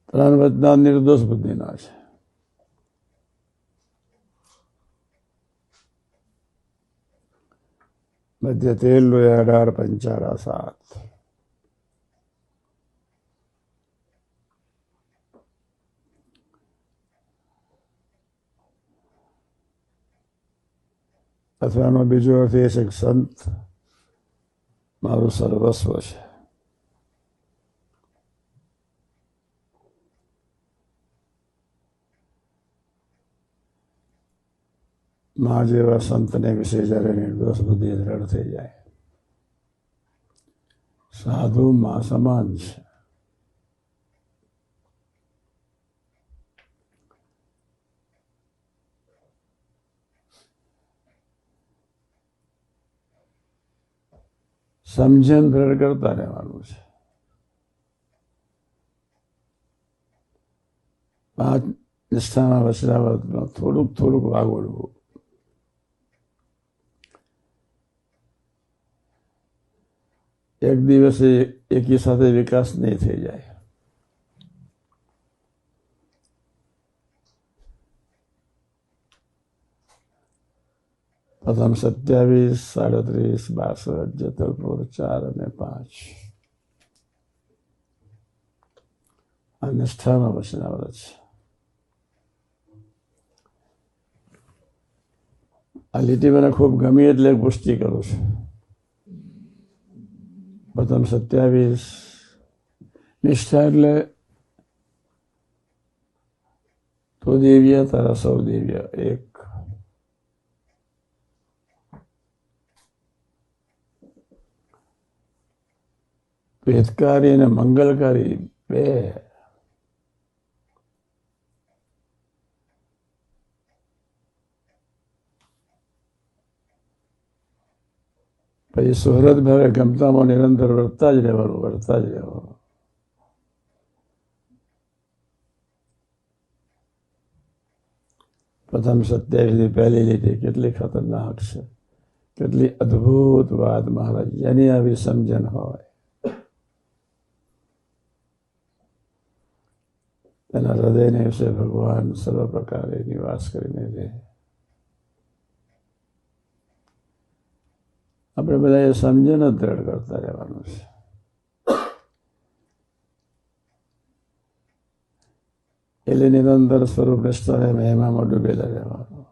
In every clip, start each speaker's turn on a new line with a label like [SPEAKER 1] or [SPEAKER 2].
[SPEAKER 1] ત્રણ વચના નિર્દોષ બુદ્ધિના છે. મધ્ય 13, 18, 15, 7. અથવા એનો બીજો અર્થ એ છે કે સંત મારું સર્વસ્વ છે. મા જેવા સંતને વિશે જ્યારે નિર્દોષ બુદ્ધિ દ્રઢ થઈ જાય, સાધુ મા સમાન છે. સમજણ દ્રઢ કરતા રહેવાનું છે. 5 નિષ્ઠાના વચનાવૃતમાં થોડુંક વાગોડવું. એક દિવસે એકી સાથે વિકાસ નહીં થઈ જાય. પ્રથમ 27, 37, 62, જેતલપુર 4 અને 5. આ નિષ્ઠામાં વચનાવૃત છે. આ લીટી મને ખૂબ ગમી એટલે પુષ્ટિ કરું છું. પ્રથમ 27 નિષ્ઠા એટલે તો દિવ્ય તારા સૌ દિવ્ય એક. હિતકારી અને મંગલકારી 2. પછી સુહૃદ ભાવે ગમતામાં નિરંતર વર્તતા જ રહેવાનું. પ્રથમ 27 પહેલી લીટી કેટલી ખતરનાક છે, કેટલી અદ્ભુત વાત મહારાજ. જેની આવી સમજણ હોય તેના હૃદયને વિશે ભગવાન સર્વ પ્રકારે નિવાસ કરીને રહે. આપણે બધા એ સમજણ જ દ્રઢ કરતા રહેવાનું છે. એટલે નિરંતર સ્વરૂપ નિષ્ઠાને મહિમામાં ડૂબેલા રહેવાનું.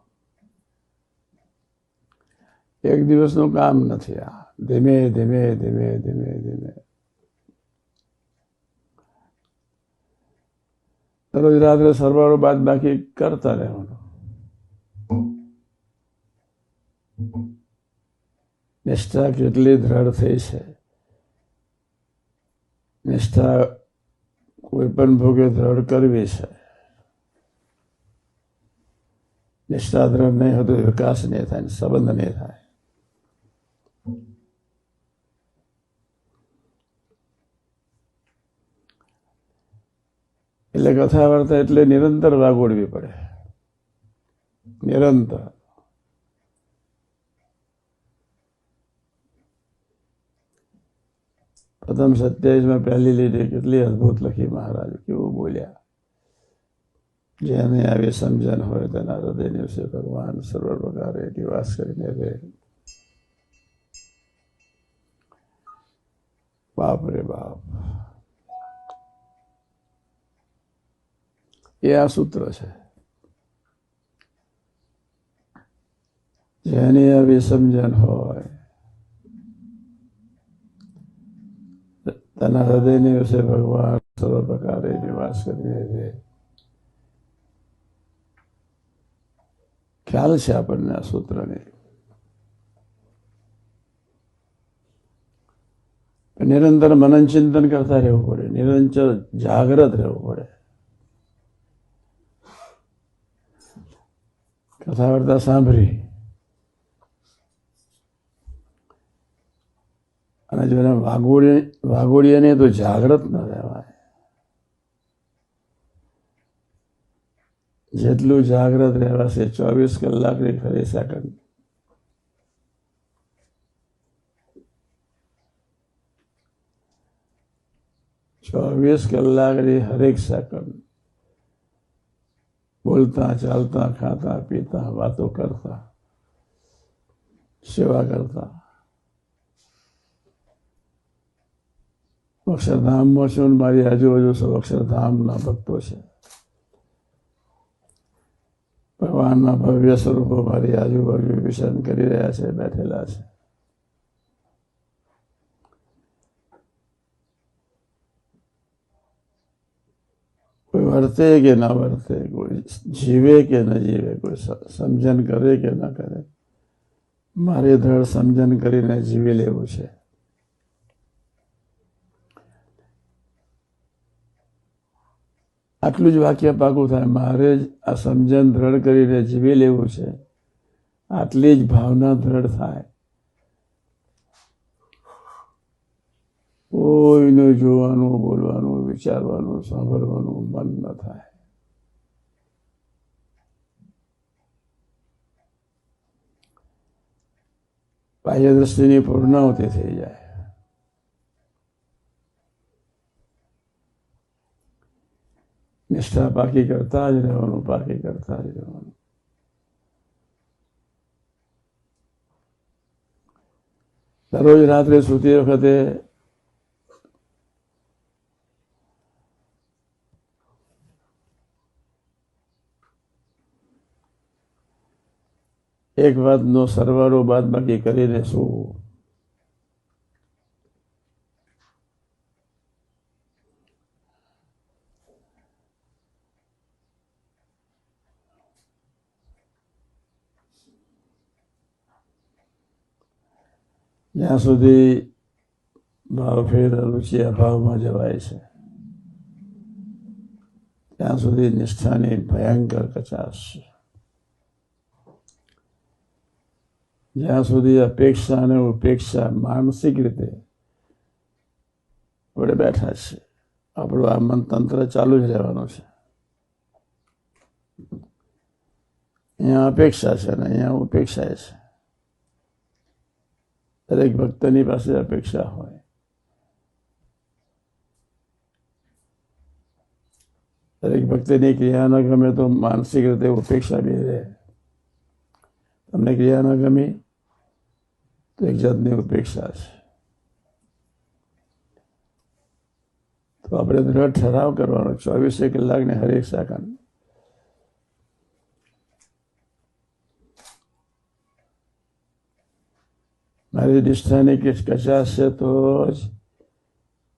[SPEAKER 1] એક દિવસનું કામ નથી આ. ધીમે ધીમે ધીમે ધીમે ધીમે દરરોજ રાત્રે સરવાળો બાદ બાકી કરતા રહેવાનું. નિષ્ઠા કેટલી દ્રઢ થઈ છે. નિષ્ઠા કોઈ પણ ભોગે દ્રઢ કરવી છે. નિષ્ઠા દ્રઢ નહીં હોય તો વિકાસ નહીં થાય, સંબંધ નહીં થાય. એટલે કથા વાર્તા એટલે નિરંતર વાગોડવી પડે. નિરંતર. પ્રથમ 27 પહેલી લીટી કેટલી અદભુત લખી મહારાજ. કેવું બોલ્યા. જેને આવી સમજણ હોય તેના હૃદયની વિશે ભગવાન સર્વ પ્રકારે નિવાસ કરીને રહે. બાપ રે બાપ. એ આ સૂત્ર છે. જેની આવી સમજણ હોય તેના હૃદયની વિશે ભગવાન સર્વ પ્રકારે નિવાસ કરીને રહે. ખ્યાલ છે આપણને આ સૂત્રની. નિરંતર મનન ચિંતન કરતા રહેવું પડે. નિરંતર જાગ્રત રહેવું પડે. કથા વાર્તા સાંભળી અને જો એને વાગોડીએ નહીં તો જાગ્રત ન રહેવાય. જેટલું જાગ્રત રહેવાશે 24 કલાકની ખરી સેકન્ડ. 24 કલાકની હરેક સેકન્ડ બોલતા ચાલતા ખાતા પીતા વાતો કરતા સેવા કરતા અક્ષરધામમાં છું. મારી આજુબાજુ સૌ અક્ષરધામના ભક્તો છે. ભગવાનના ભવ્ય સ્વરૂપો મારી આજુબાજુ વિચરણ કરી રહ્યા છે, બેઠેલા છે. કોઈ વર્તે કે ના વર્તે, કોઈ જીવે કે ન જીવે, કોઈ સમજણ કરે કે ન કરે, મારે દ્રઢ સમજણ કરીને જીવી લેવું છે. આટલું જ વાક્ય પાકું થાય. મારે જ આ સમજણ દ્રઢ કરીને જીવી લેવું છે. આટલી જ ભાવના દ્રઢ થાય. કોઈનું જોવાનું, બોલવાનું, વિચારવાનું, સાંભળવાનું મન ન થાય. બાહ્ય દ્રષ્ટિની પૂર્ણાહુતિ થઈ જાય. નિષ્ઠા પાકી કરતા જ રહેવાનું, પાકી કરતા જ રહેવાનું. દરરોજ રાત્રે સૂતી વખતે એક વાતનો સરવાળો બાદબાકી કરીને સૂવું. જ્યાં સુધી ભાવફેર રુચિ અભાવમાં જવાય છે ત્યાં સુધી નિષ્ઠાની ભયંકર કચાશ છે. જ્યાં સુધી અપેક્ષા અને ઉપેક્ષા માનસિક રીતે આપણે બેઠા છે, આપણું આ મનતંત્ર ચાલુ જ રહેવાનું છે. અહીંયા અપેક્ષા છે અને અહીંયા ઉપેક્ષા છે. દરેક ભક્તની પાસે અપેક્ષા હોય. દરેક ભક્તની ક્રિયા ન ગમે તો માનસિક રીતે ઉપેક્ષા બી રહે. તમને ક્રિયા ન ગમી તો એક જાતની ઉપેક્ષા છે. તો આપણે દ્રઢ ઠરાવ કરવાનો 24 કલાકને હરેક સેકન્ડ મારી નિષ્ઠાની કચાશ છે તો જ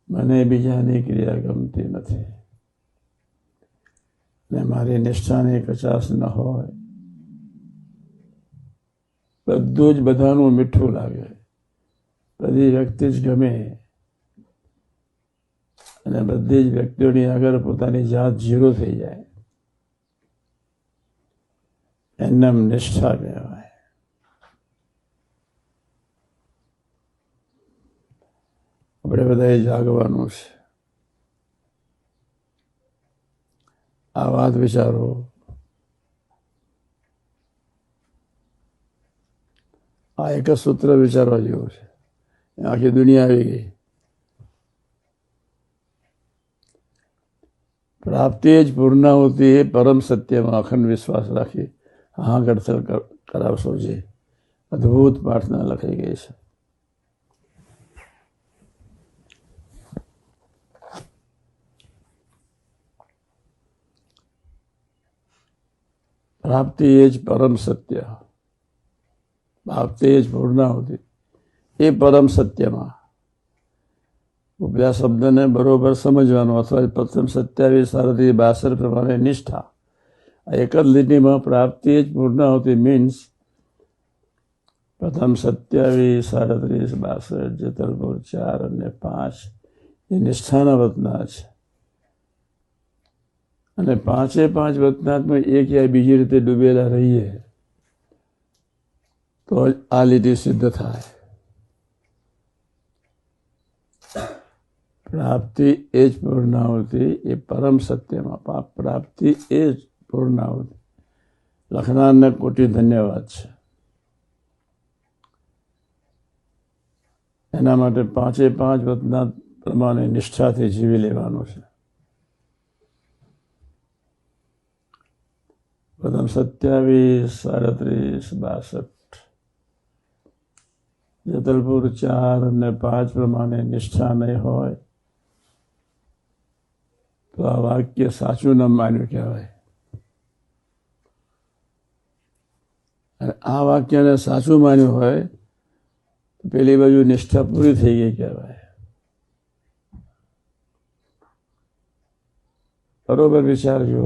[SPEAKER 1] મને બીજાની ક્રિયા ગમતી નથી. ને મારી નિષ્ઠાની કચાશ ન હોય, બધું જ બધાનું મીઠું લાગે, બધી વ્યક્તિ જ ગમે અને બધી જ વ્યક્તિઓની આગળ પોતાની જાત ઝીરો થઈ જાય, એમને નિષ્ઠા કહેવાય. આપણે બધાએ જાગવાનું છે. આ વાત વિચારો. આ એક જ સૂત્ર વિચારવા જેવું છે. આખી દુનિયા આવી ગઈ. પ્રાપ્તિ જ પૂર્ણાહુતિ એ પરમ સત્યમાં અખંડ વિશ્વાસ રાખી હા ગડતર કરાવશો. જે અદ્ભુત પ્રાર્થના લખાઈ ગઈ છે. પ્રાપ્તિ એ જ પરમ સત્ય, પ્રાપ્તિ એ જ પૂર્ણાહુતિ એ પરમ સત્યમાં. ઉપલા શબ્દને બરોબર સમજવાનો અથવા પ્રથમ 27 સારથી 62 પ્રમાણે નિષ્ઠા. આ એક જ લીટીમાં પ્રાપ્તિ જ પૂર્ણાહુતિ મીન્સ પ્રથમ 27, 37, 62, જેતલપુર 4 અને 5 એ નિષ્ઠાના વતના છે. અને 5 વતનાથમાં એક યા બીજી રીતે ડૂબેલા રહીએ તો આ લીટી સિદ્ધ થાય. પ્રાપ્તિ એ જ પૂર્ણાહુતિ એ પરમ સત્યમાં. પ્રાપ્તિ એ જ પૂર્ણાહુતિ. લખનારને કોટી ધન્યવાદ છે. એના માટે 5 વતનાથ પ્રમાણે નિષ્ઠાથી જીવી લેવાનું છે. પ્રથમ 27, 37, 62 જેતલપુર 4 અને 5 પ્રમાણે નિષ્ઠા નહીં હોય તો આ વાક્ય સાચું ન માન્યું કહેવાય. અને આ વાક્યને સાચું માન્યું હોય તો પેલી બાજુ નિષ્ઠા પૂરી થઈ ગઈ કહેવાય. બરોબર વિચારજો.